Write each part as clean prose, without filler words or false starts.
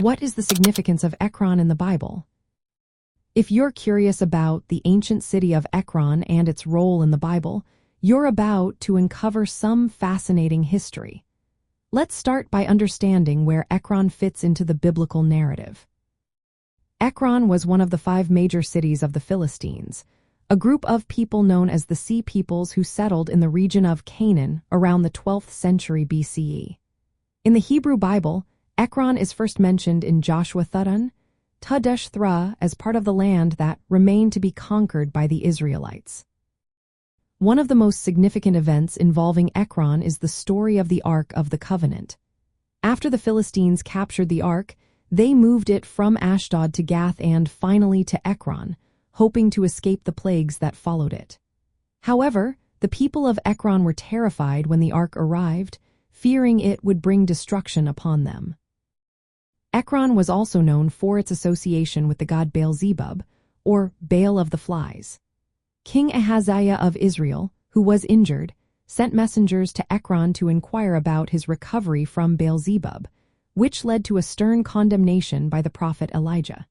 What is the significance of Ekron in the Bible? If you're curious about the ancient city of Ekron and its role in the Bible, you're about to uncover some fascinating history. Let's start by understanding where Ekron fits into the biblical narrative. Ekron was one of the 5 major cities of the Philistines, a group of people known as the Sea Peoples who settled in the region of Canaan around the 12th century BCE. In the Hebrew Bible, Ekron is first mentioned in Joshua Thudun, Thra as part of the land that remained to be conquered by the Israelites. One of the most significant events involving Ekron is the story of the Ark of the Covenant. After the Philistines captured the Ark, they moved it from Ashdod to Gath and finally to Ekron, hoping to escape the plagues that followed it. However, the people of Ekron were terrified when the Ark arrived, fearing it would bring destruction upon them. Ekron was also known for its association with the god Baal-zebub, or Baal of the Flies. King Ahaziah of Israel, who was injured, sent messengers to Ekron to inquire about his recovery from Baal-zebub, which led to a stern condemnation by the prophet Elijah.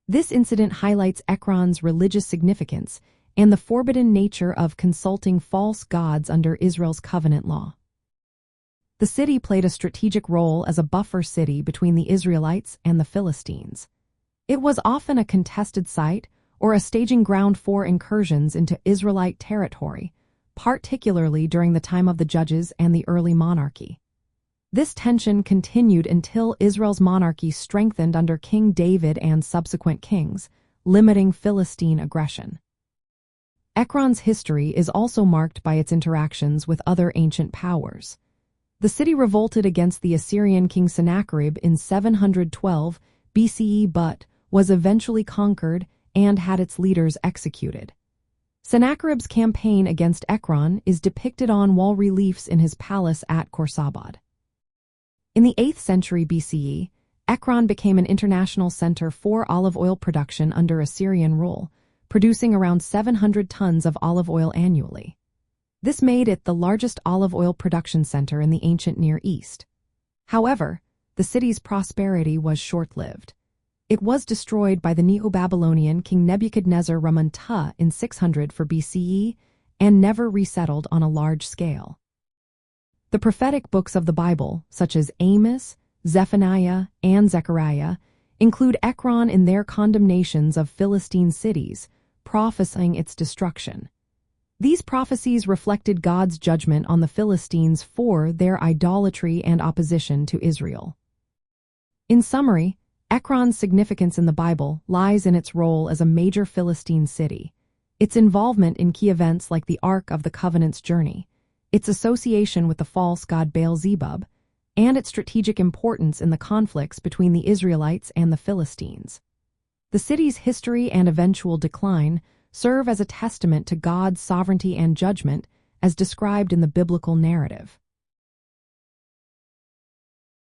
This incident highlights Ekron's religious significance and the forbidden nature of consulting false gods under Israel's covenant law. The city played a strategic role as a buffer city between the Israelites and the Philistines. It was often a contested site or a staging ground for incursions into Israelite territory, particularly during the time of the Judges and the early monarchy. This tension continued until Israel's monarchy strengthened under King David and subsequent kings, limiting Philistine aggression. Ekron's history is also marked by its interactions with other ancient powers. The city revolted against the Assyrian king Sennacherib in 712 BCE but was eventually conquered and had its leaders executed. Sennacherib's campaign against Ekron is depicted on wall reliefs in his palace at Khorsabad. In the 8th century BCE, Ekron became an international center for olive oil production under Assyrian rule, producing around 700 tons of olive oil annually. This made it the largest olive oil production center in the ancient Near East. However, the city's prosperity was short-lived. It was destroyed by the Neo-Babylonian king Nebuchadnezzar Ramunta in 600 for BCE and never resettled on a large scale. The prophetic books of the Bible, such as Amos, Zephaniah, and Zechariah, include Ekron in their condemnations of Philistine cities, prophesying its destruction. These prophecies reflected God's judgment on the Philistines for their idolatry and opposition to Israel. In summary, Ekron's significance in the Bible lies in its role as a major Philistine city, its involvement in key events like the Ark of the Covenant's journey, its association with the false god Baal-zebub, and its strategic importance in the conflicts between the Israelites and the Philistines. The city's history and eventual decline serve as a testament to God's sovereignty and judgment as described in the biblical narrative.